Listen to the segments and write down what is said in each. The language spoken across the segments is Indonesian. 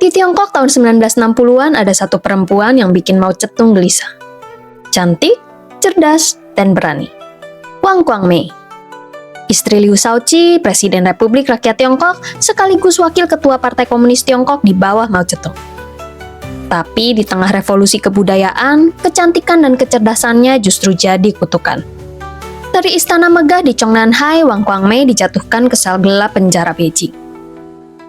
Di Tiongkok tahun 1960-an ada satu perempuan yang bikin Mao Zedong gelisah. Cantik, cerdas, dan berani. Wang Quangmei. Istri Liu Shaoqi, Presiden Republik Rakyat Tiongkok, sekaligus Wakil Ketua Partai Komunis Tiongkok di bawah Mao Zedong. Tapi di tengah revolusi kebudayaan, kecantikan dan kecerdasannya justru jadi kutukan. Dari istana megah di Chongnanhai, Wang Quangmei dijatuhkan ke sel gelap penjara Beijing.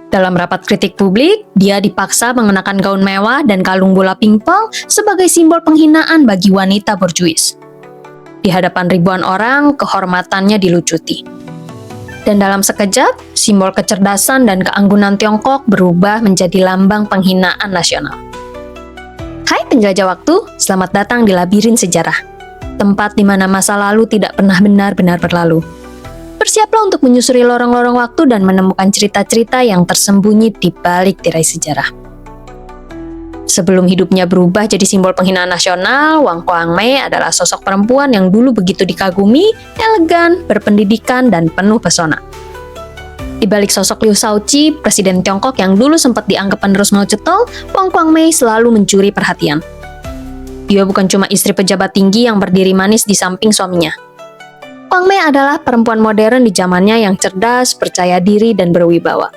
Dalam rapat kritik publik, dia dipaksa mengenakan gaun mewah dan kalung bola pingpong sebagai simbol penghinaan bagi wanita borjuis. Di hadapan ribuan orang, kehormatannya dilucuti. Dan dalam sekejap, simbol kecerdasan dan keanggunan Tiongkok berubah menjadi lambang penghinaan nasional. Hai penjelajah waktu, selamat datang di labirin sejarah. Tempat di mana masa lalu tidak pernah benar-benar berlalu. Bersiaplah untuk menyusuri lorong-lorong waktu dan menemukan cerita-cerita yang tersembunyi di balik tirai sejarah. Sebelum hidupnya berubah jadi simbol penghinaan nasional, Wang Quangmei adalah sosok perempuan yang dulu begitu dikagumi, elegan, berpendidikan, dan penuh pesona. Di balik sosok Liu Shaoqi, Presiden Tiongkok yang dulu sempat dianggap penerus Mao Zedong, Wang Quangmei selalu mencuri perhatian. Dia bukan cuma istri pejabat tinggi yang berdiri manis di samping suaminya. Quangmei adalah perempuan modern di zamannya yang cerdas, percaya diri, dan berwibawa.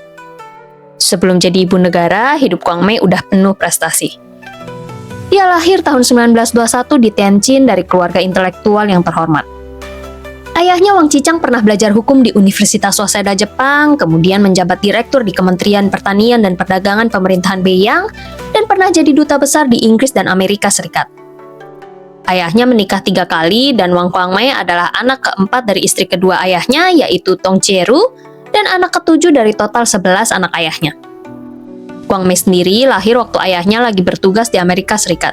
Sebelum jadi ibu negara, hidup Quangmei udah penuh prestasi. Dia lahir tahun 1921 di Tianjin dari keluarga intelektual yang terhormat. Ayahnya Wang Qichang pernah belajar hukum di Universitas Waseda Jepang, kemudian menjabat direktur di Kementerian Pertanian dan Perdagangan Pemerintahan Beiyang, dan pernah jadi duta besar di Inggris dan Amerika Serikat. Ayahnya menikah 3 kali dan Wang Quangmei adalah anak keempat dari istri kedua ayahnya, yaitu Tong Chieru, dan anak ketujuh dari total 11 anak ayahnya. Quangmei sendiri lahir waktu ayahnya lagi bertugas di Amerika Serikat.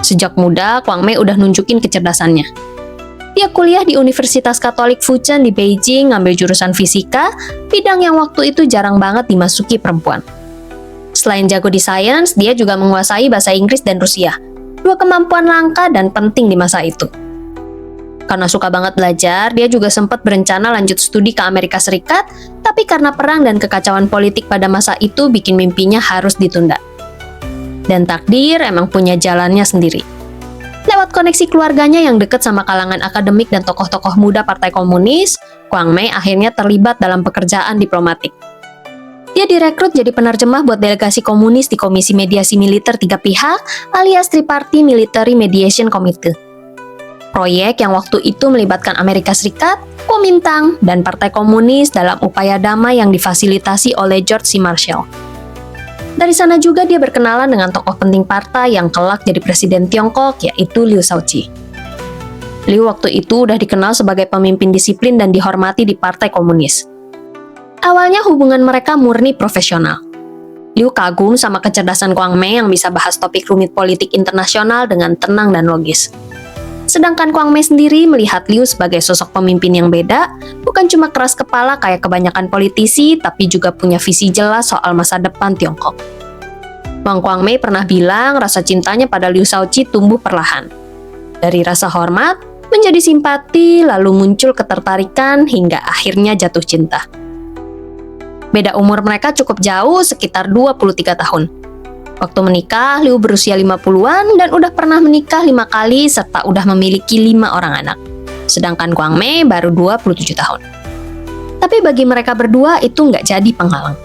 Sejak muda, Quangmei udah nunjukin kecerdasannya. Dia kuliah di Universitas Katolik Fujian di Beijing, ngambil jurusan fisika, bidang yang waktu itu jarang banget dimasuki perempuan. Selain jago di sains, dia juga menguasai bahasa Inggris dan Rusia. 2 kemampuan langka dan penting di masa itu. Karena suka banget belajar, dia juga sempat berencana lanjut studi ke Amerika Serikat, tapi karena perang dan kekacauan politik pada masa itu bikin mimpinya harus ditunda. Dan takdir emang punya jalannya sendiri. Lewat koneksi keluarganya yang dekat sama kalangan akademik dan tokoh-tokoh muda Partai Komunis, Quangmei akhirnya terlibat dalam pekerjaan diplomatik. Dia direkrut jadi penerjemah buat delegasi komunis di Komisi Mediasi Militer 3 pihak alias Triparty Military Mediation Committee. Proyek yang waktu itu melibatkan Amerika Serikat, Kuomintang, dan Partai Komunis dalam upaya damai yang difasilitasi oleh George C. Marshall. Dari sana juga dia berkenalan dengan tokoh penting partai yang kelak jadi Presiden Tiongkok, yaitu Liu Shaoqi. Liu waktu itu udah dikenal sebagai pemimpin disiplin dan dihormati di Partai Komunis. Awalnya hubungan mereka murni profesional. Liu kagum sama kecerdasan Quangmei yang bisa bahas topik rumit politik internasional dengan tenang dan logis. Sedangkan Quangmei sendiri melihat Liu sebagai sosok pemimpin yang beda, bukan cuma keras kepala kayak kebanyakan politisi, tapi juga punya visi jelas soal masa depan Tiongkok. Wang Quangmei pernah bilang rasa cintanya pada Liu Shaoqi tumbuh perlahan. Dari rasa hormat, menjadi simpati, lalu muncul ketertarikan, hingga akhirnya jatuh cinta. Beda umur mereka cukup jauh, sekitar 23 tahun. Waktu menikah, Liu berusia 50-an dan udah pernah menikah 5 kali serta udah memiliki 5 orang anak. Sedangkan Quangmei baru 27 tahun. Tapi bagi mereka berdua itu nggak jadi penghalang.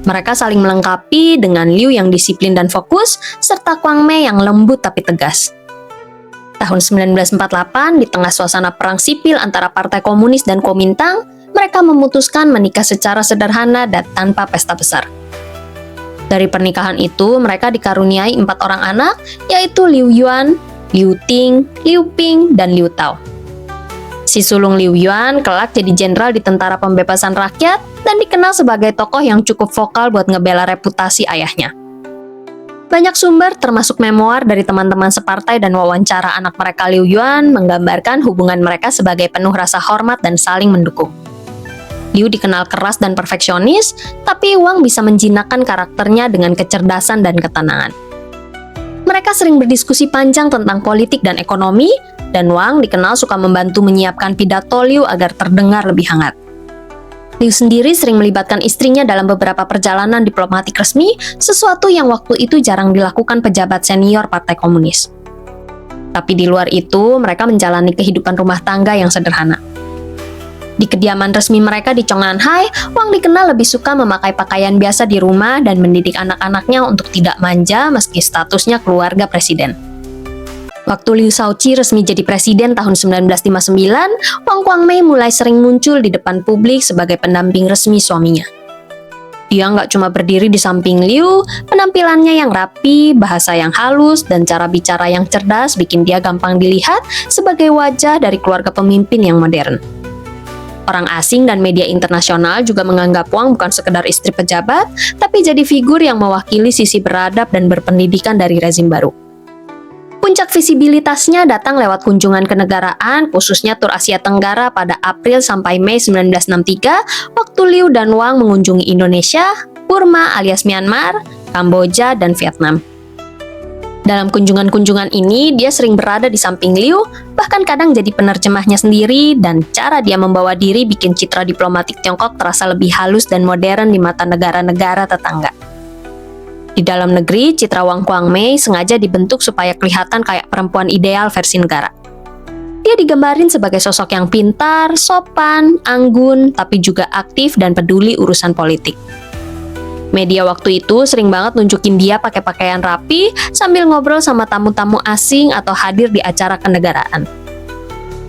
Mereka saling melengkapi dengan Liu yang disiplin dan fokus, serta Quangmei yang lembut tapi tegas. Tahun 1948, di tengah suasana perang sipil antara Partai Komunis dan Kuomintang, mereka memutuskan menikah secara sederhana dan tanpa pesta besar. Dari pernikahan itu, mereka dikaruniai 4 orang anak, yaitu Liu Yuan, Liu Ting, Liu Ping, dan Liu Tao. Si sulung Liu Yuan kelak jadi jenderal di Tentara Pembebasan Rakyat dan dikenal sebagai tokoh yang cukup vokal buat ngebela reputasi ayahnya. Banyak sumber, termasuk memoar dari teman-teman separtai dan wawancara anak mereka Liu Yuan, menggambarkan hubungan mereka sebagai penuh rasa hormat dan saling mendukung. Liu dikenal keras dan perfeksionis, tapi Wang bisa menjinakkan karakternya dengan kecerdasan dan ketenangan. Mereka sering berdiskusi panjang tentang politik dan ekonomi, dan Wang dikenal suka membantu menyiapkan pidato Liu agar terdengar lebih hangat. Liu sendiri sering melibatkan istrinya dalam beberapa perjalanan diplomatik resmi, sesuatu yang waktu itu jarang dilakukan pejabat senior Partai Komunis. Tapi di luar itu, mereka menjalani kehidupan rumah tangga yang sederhana. Di kediaman resmi mereka di Chongnanhai, Wang dikenal lebih suka memakai pakaian biasa di rumah dan mendidik anak-anaknya untuk tidak manja meski statusnya keluarga presiden. Waktu Liu Shaoqi resmi jadi presiden tahun 1959, Wang Quangmei mulai sering muncul di depan publik sebagai pendamping resmi suaminya. Dia nggak cuma berdiri di samping Liu, penampilannya yang rapi, bahasa yang halus, dan cara bicara yang cerdas bikin dia gampang dilihat sebagai wajah dari keluarga pemimpin yang modern. Orang asing dan media internasional juga menganggap Wang bukan sekedar istri pejabat, tapi jadi figur yang mewakili sisi beradab dan berpendidikan dari rezim baru. Puncak visibilitasnya datang lewat kunjungan kenegaraan, khususnya tur Asia Tenggara pada April sampai Mei 1963, waktu Liu dan Wang mengunjungi Indonesia, Burma alias Myanmar, Kamboja, dan Vietnam. Dalam kunjungan-kunjungan ini, dia sering berada di samping Liu, bahkan kadang jadi penerjemahnya sendiri, dan cara dia membawa diri bikin citra diplomatik Tiongkok terasa lebih halus dan modern di mata negara-negara tetangga. Di dalam negeri, citra Wang Quangmei sengaja dibentuk supaya kelihatan kayak perempuan ideal versi negara. Dia digambarin sebagai sosok yang pintar, sopan, anggun, tapi juga aktif dan peduli urusan politik. Media waktu itu sering banget nunjukin dia pakai pakaian rapi sambil ngobrol sama tamu-tamu asing atau hadir di acara kenegaraan.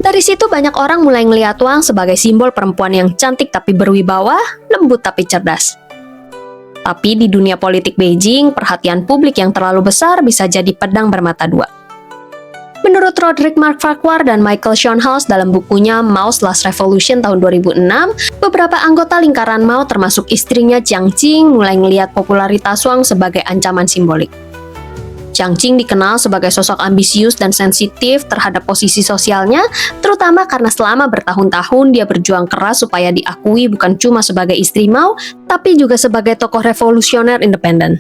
Dari situ banyak orang mulai ngeliat Wang sebagai simbol perempuan yang cantik tapi berwibawa, lembut tapi cerdas. Tapi di dunia politik Beijing, perhatian publik yang terlalu besar bisa jadi pedang bermata dua. Menurut Roderick Mark Farquhar dan Michael Schoenhaus dalam bukunya Mao's Last Revolution tahun 2006, beberapa anggota lingkaran Mao termasuk istrinya Jiang Qing mulai ngelihat popularitas Wang sebagai ancaman simbolik. Jiang Qing dikenal sebagai sosok ambisius dan sensitif terhadap posisi sosialnya, terutama karena selama bertahun-tahun dia berjuang keras supaya diakui bukan cuma sebagai istri Mao, tapi juga sebagai tokoh revolusioner independen.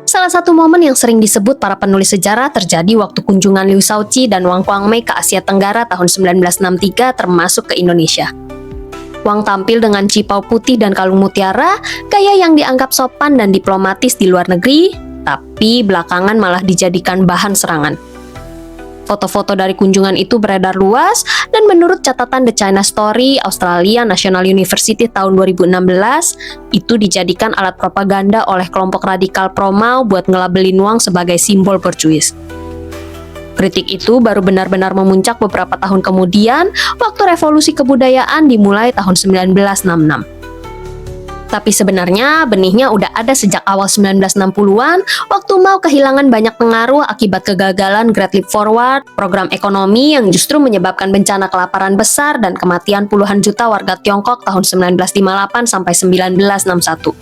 Salah satu momen yang sering disebut para penulis sejarah terjadi waktu kunjungan Liu Shaoqi dan Wang Quangmei ke Asia Tenggara tahun 1963 termasuk ke Indonesia. Wang tampil dengan cipau putih dan kalung mutiara, gaya yang dianggap sopan dan diplomatis di luar negeri, tapi belakangan malah dijadikan bahan serangan. Foto-foto dari kunjungan itu beredar luas, dan menurut catatan The China Story, Australia National University tahun 2016, itu dijadikan alat propaganda oleh kelompok radikal pro-Mao buat ngelabelin Wang sebagai simbol borjuis. Kritik itu baru benar-benar memuncak beberapa tahun kemudian, waktu revolusi kebudayaan dimulai tahun 1966. Tapi sebenarnya benihnya udah ada sejak awal 1960-an, waktu Mao kehilangan banyak pengaruh akibat kegagalan Great Leap Forward, program ekonomi yang justru menyebabkan bencana kelaparan besar dan kematian puluhan juta warga Tiongkok tahun 1958 sampai 1961.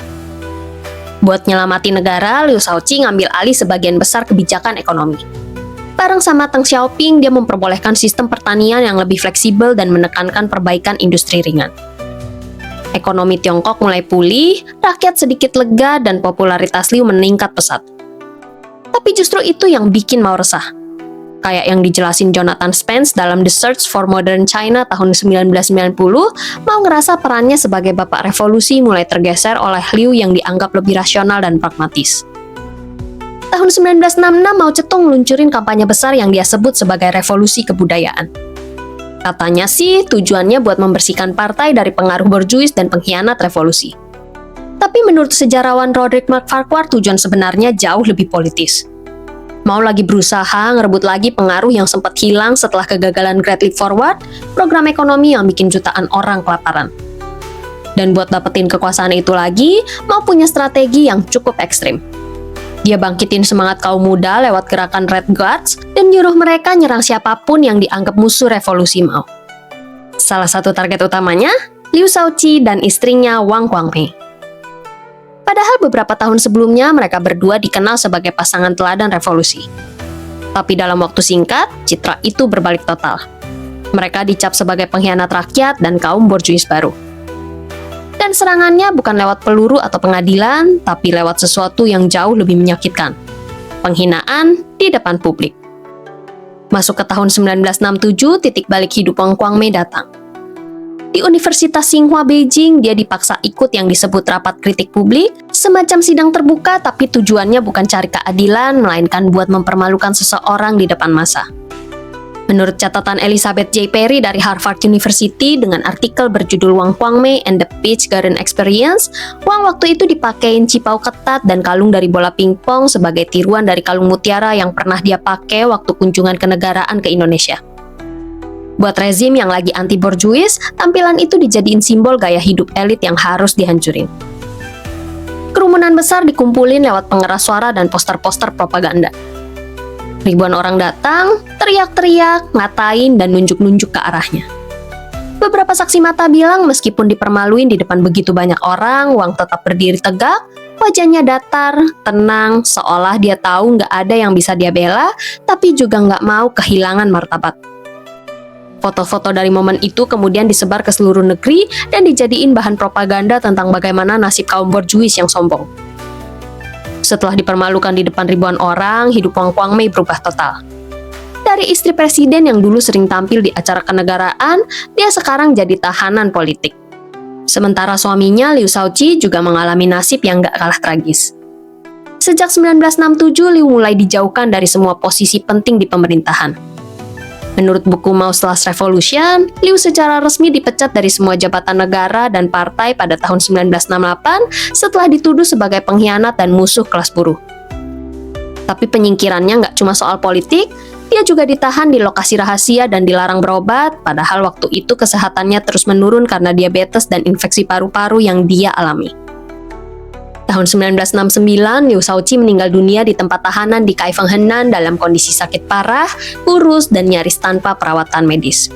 Buat nyelamati negara, Liu Shaoqi ngambil alih sebagian besar kebijakan ekonomi. Bareng sama Deng Xiaoping, dia memperbolehkan sistem pertanian yang lebih fleksibel dan menekankan perbaikan industri ringan. Ekonomi Tiongkok mulai pulih, rakyat sedikit lega, dan popularitas Liu meningkat pesat. Tapi justru itu yang bikin Mao resah. Kayak yang dijelasin Jonathan Spence dalam The Search for Modern China tahun 1990, Mao ngerasa perannya sebagai bapak revolusi mulai tergeser oleh Liu yang dianggap lebih rasional dan pragmatis. Tahun 1966, Mao Zedong meluncurin kampanye besar yang dia sebut sebagai revolusi kebudayaan. Katanya sih tujuannya buat membersihkan partai dari pengaruh borjuis dan pengkhianat revolusi. Tapi menurut sejarawan Roderick Mark Farquhar, tujuan sebenarnya jauh lebih politis. Mao lagi berusaha ngerebut lagi pengaruh yang sempat hilang setelah kegagalan Great Leap Forward, program ekonomi yang bikin jutaan orang kelaparan. Dan buat dapetin kekuasaan itu lagi, Mao punya strategi yang cukup ekstrim. Dia bangkitin semangat kaum muda lewat gerakan Red Guards dan nyuruh mereka nyerang siapapun yang dianggap musuh revolusi Mao. Salah satu target utamanya, Liu Shaoqi dan istrinya Wang Quangmei. Padahal beberapa tahun sebelumnya mereka berdua dikenal sebagai pasangan teladan revolusi. Tapi dalam waktu singkat, citra itu berbalik total. Mereka dicap sebagai pengkhianat rakyat dan kaum borjuis baru. Dan serangannya bukan lewat peluru atau pengadilan, tapi lewat sesuatu yang jauh lebih menyakitkan. Penghinaan di depan publik. Masuk ke tahun 1967, titik balik hidup Wang Quangmei datang. Di Universitas Tsinghua Beijing, dia dipaksa ikut yang disebut rapat kritik publik, semacam sidang terbuka tapi tujuannya bukan cari keadilan, melainkan buat mempermalukan seseorang di depan massa. Menurut catatan Elizabeth J. Perry dari Harvard University dengan artikel berjudul Wang Quangmei and the Peach Garden Experience, Wang waktu itu dipakein cipau ketat dan kalung dari bola pingpong sebagai tiruan dari kalung mutiara yang pernah dia pakai waktu kunjungan kenegaraan ke Indonesia. Buat rezim yang lagi anti-borjuis, tampilan itu dijadiin simbol gaya hidup elit yang harus dihancurin. Kerumunan besar dikumpulin lewat pengeras suara dan poster-poster propaganda. Ribuan orang datang, teriak-teriak, ngatain, dan nunjuk-nunjuk ke arahnya. Beberapa saksi mata bilang meskipun dipermaluin di depan begitu banyak orang, Wang tetap berdiri tegak, wajahnya datar, tenang, seolah dia tahu nggak ada yang bisa dia bela, tapi juga nggak mau kehilangan martabat. Foto-foto dari momen itu kemudian disebar ke seluruh negeri dan dijadiin bahan propaganda tentang bagaimana nasib kaum borjuis yang sombong. Setelah dipermalukan di depan ribuan orang, hidup Wang Quangmei berubah total. Dari istri presiden yang dulu sering tampil di acara kenegaraan, dia sekarang jadi tahanan politik. Sementara suaminya, Liu Shaoqi, juga mengalami nasib yang gak kalah tragis. Sejak 1967, Liu mulai dijauhkan dari semua posisi penting di pemerintahan. Menurut buku Mao's Last Revolution, Liu secara resmi dipecat dari semua jabatan negara dan partai pada tahun 1968 setelah dituduh sebagai pengkhianat dan musuh kelas buruh. Tapi penyingkirannya nggak cuma soal politik, dia juga ditahan di lokasi rahasia dan dilarang berobat, padahal waktu itu kesehatannya terus menurun karena diabetes dan infeksi paru-paru yang dia alami. Tahun 1969, Liu Shaoqi meninggal dunia di tempat tahanan di Kaifeng, Henan dalam kondisi sakit parah, kurus, dan nyaris tanpa perawatan medis.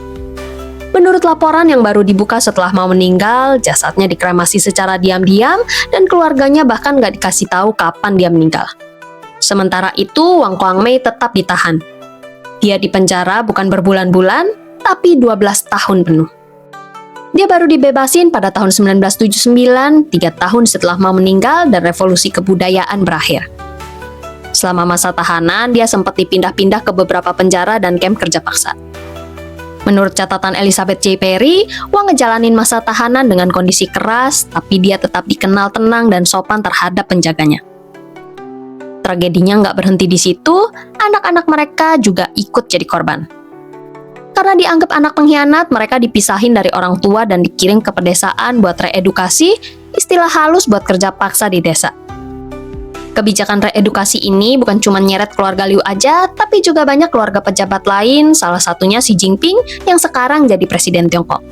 Menurut laporan yang baru dibuka setelah mau meninggal, jasadnya dikremasi secara diam-diam dan keluarganya bahkan nggak dikasih tahu kapan dia meninggal. Sementara itu, Wang Quangmei tetap ditahan. Dia dipenjara bukan berbulan-bulan, tapi 12 tahun penuh. Dia baru dibebasin pada tahun 1979, 3 tahun setelah mau meninggal dan revolusi kebudayaan berakhir. Selama masa tahanan, dia sempat dipindah-pindah ke beberapa penjara dan kamp kerja paksa. Menurut catatan Elizabeth J. Perry, Wang ngejalanin masa tahanan dengan kondisi keras, tapi dia tetap dikenal tenang dan sopan terhadap penjaganya. Tragedinya nggak berhenti di situ, anak-anak mereka juga ikut jadi korban. Karena dianggap anak pengkhianat, mereka dipisahin dari orang tua dan dikirim ke pedesaan buat reedukasi, istilah halus buat kerja paksa di desa. Kebijakan reedukasi ini bukan cuma nyeret keluarga Liu aja, tapi juga banyak keluarga pejabat lain, salah satunya Xi Jinping yang sekarang jadi presiden Tiongkok.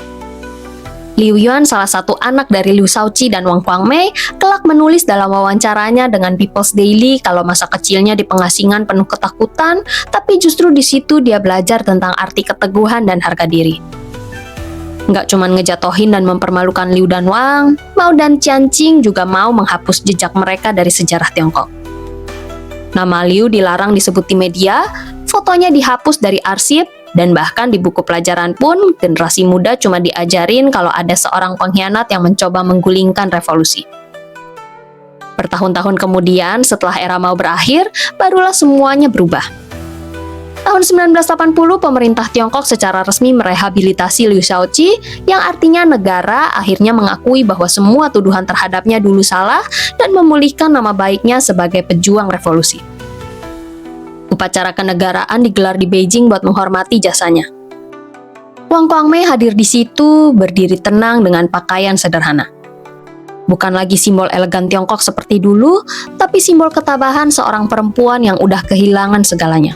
Liu Yuan, salah satu anak dari Liu Shaoqi dan Wang Quangmei, kelak menulis dalam wawancaranya dengan People's Daily kalau masa kecilnya di pengasingan penuh ketakutan, tapi justru di situ dia belajar tentang arti keteguhan dan harga diri. Nggak cuma ngejatohin dan mempermalukan Liu dan Wang, Mao dan Qianqing juga mau menghapus jejak mereka dari sejarah Tiongkok. Nama Liu dilarang disebut di media, fotonya dihapus dari arsip, dan bahkan di buku pelajaran pun, generasi muda cuma diajarin kalau ada seorang pengkhianat yang mencoba menggulingkan revolusi. Bertahun-tahun kemudian, setelah era Mao berakhir, barulah semuanya berubah. Tahun 1980, pemerintah Tiongkok secara resmi merehabilitasi Liu Shaoqi, yang artinya negara akhirnya mengakui bahwa semua tuduhan terhadapnya dulu salah dan memulihkan nama baiknya sebagai pejuang revolusi. Upacara kenegaraan digelar di Beijing buat menghormati jasanya. Wang Quangmei hadir di situ, berdiri tenang dengan pakaian sederhana. Bukan lagi simbol elegan Tiongkok seperti dulu, tapi simbol ketabahan seorang perempuan yang udah kehilangan segalanya.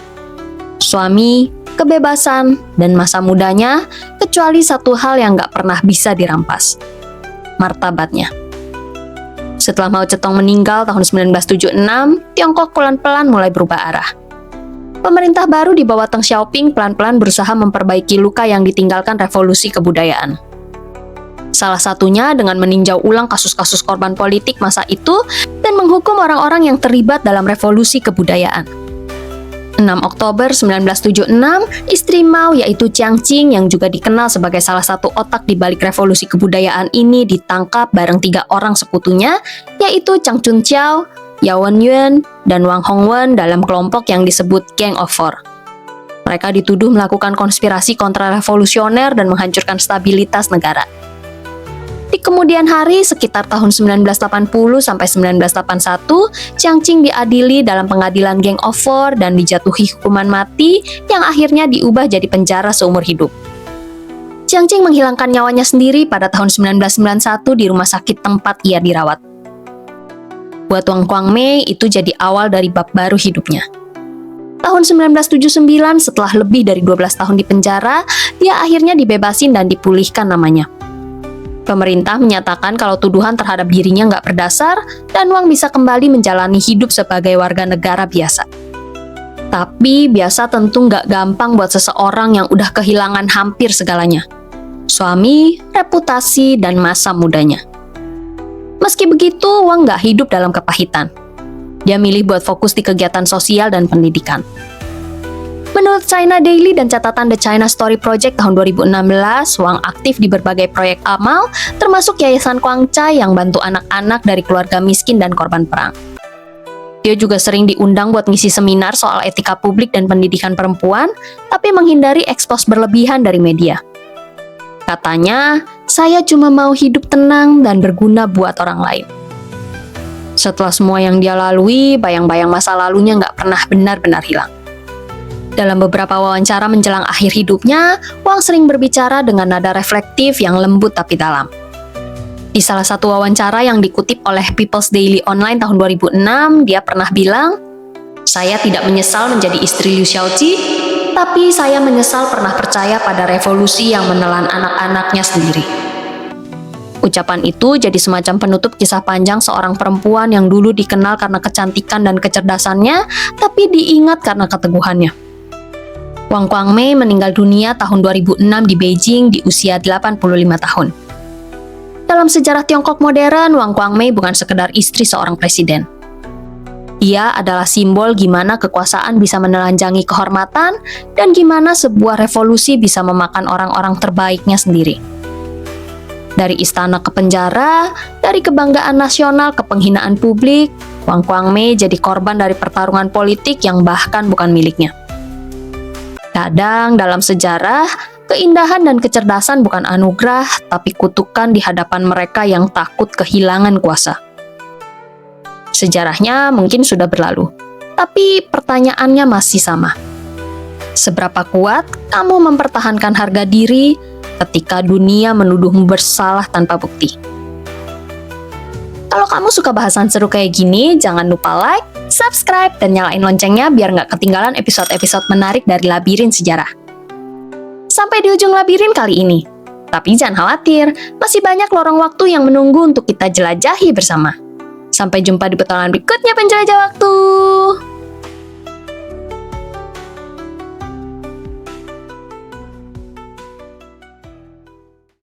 Suami, kebebasan, dan masa mudanya, kecuali satu hal yang gak pernah bisa dirampas. Martabatnya. Setelah Mao Zedong meninggal tahun 1976, Tiongkok pelan-pelan mulai berubah arah. Pemerintah baru di bawah Deng Xiaoping pelan-pelan berusaha memperbaiki luka yang ditinggalkan revolusi kebudayaan. Salah satunya dengan meninjau ulang kasus-kasus korban politik masa itu dan menghukum orang-orang yang terlibat dalam revolusi kebudayaan. 6 Oktober 1976, istri Mao yaitu Qianqing yang juga dikenal sebagai salah satu otak di balik revolusi kebudayaan ini ditangkap bareng 3 orang sekutunya, yaitu Chang Chunqiao, Yao Wenyuan, dan Wang Hongwen dalam kelompok yang disebut Gang of Four. Mereka dituduh melakukan konspirasi kontrarevolusioner dan menghancurkan stabilitas negara. Di kemudian hari, sekitar tahun 1980 sampai 1981, Jiang Qing diadili dalam pengadilan Gang of Four dan dijatuhi hukuman mati yang akhirnya diubah jadi penjara seumur hidup. Jiang Qing menghilangkan nyawanya sendiri pada tahun 1991 di rumah sakit tempat ia dirawat. Buat Wang Quangmei, itu jadi awal dari bab baru hidupnya. Tahun 1979, setelah lebih dari 12 tahun di penjara, dia akhirnya dibebasin dan dipulihkan namanya. Pemerintah menyatakan kalau tuduhan terhadap dirinya nggak berdasar dan Wang bisa kembali menjalani hidup sebagai warga negara biasa. Tapi biasa tentu nggak gampang buat seseorang yang udah kehilangan hampir segalanya. Suami, reputasi, dan masa mudanya. Meski begitu, Wang nggak hidup dalam kepahitan. Dia milih buat fokus di kegiatan sosial dan pendidikan. Menurut China Daily dan catatan The China Story Project tahun 2016, Wang aktif di berbagai proyek amal, termasuk Yayasan Guangcai yang bantu anak-anak dari keluarga miskin dan korban perang. Dia juga sering diundang buat ngisi seminar soal etika publik dan pendidikan perempuan, tapi menghindari ekspos berlebihan dari media. Katanya, saya cuma mau hidup tenang dan berguna buat orang lain. Setelah semua yang dia lalui, bayang-bayang masa lalunya nggak pernah benar-benar hilang. Dalam beberapa wawancara menjelang akhir hidupnya, Wang sering berbicara dengan nada reflektif yang lembut tapi dalam. Di salah satu wawancara yang dikutip oleh People's Daily Online tahun 2006, dia pernah bilang, "Saya tidak menyesal menjadi istri Liu Shaoqi, tapi saya menyesal pernah percaya pada revolusi yang menelan anak-anaknya sendiri." Ucapan itu jadi semacam penutup kisah panjang seorang perempuan yang dulu dikenal karena kecantikan dan kecerdasannya, tapi diingat karena keteguhannya. Wang Quangmei meninggal dunia tahun 2006 di Beijing di usia 85 tahun. Dalam sejarah Tiongkok modern, Wang Quangmei bukan sekedar istri seorang presiden. Ia adalah simbol gimana kekuasaan bisa menelanjangi kehormatan dan gimana sebuah revolusi bisa memakan orang-orang terbaiknya sendiri. Dari istana ke penjara, dari kebanggaan nasional ke penghinaan publik, Wang Quangmei jadi korban dari pertarungan politik yang bahkan bukan miliknya. Kadang dalam sejarah, keindahan dan kecerdasan bukan anugerah, tapi kutukan di hadapan mereka yang takut kehilangan kuasa. Sejarahnya mungkin sudah berlalu, tapi pertanyaannya masih sama. Seberapa kuat kamu mempertahankan harga diri ketika dunia menuduhmu bersalah tanpa bukti? Kalau kamu suka bahasan seru kayak gini, jangan lupa like, subscribe, dan nyalain loncengnya biar nggak ketinggalan episode-episode menarik dari Labirin Sejarah. Sampai di ujung labirin kali ini. Tapi jangan khawatir, masih banyak lorong waktu yang menunggu untuk kita jelajahi bersama. Sampai jumpa di petualangan berikutnya penjelajah waktu.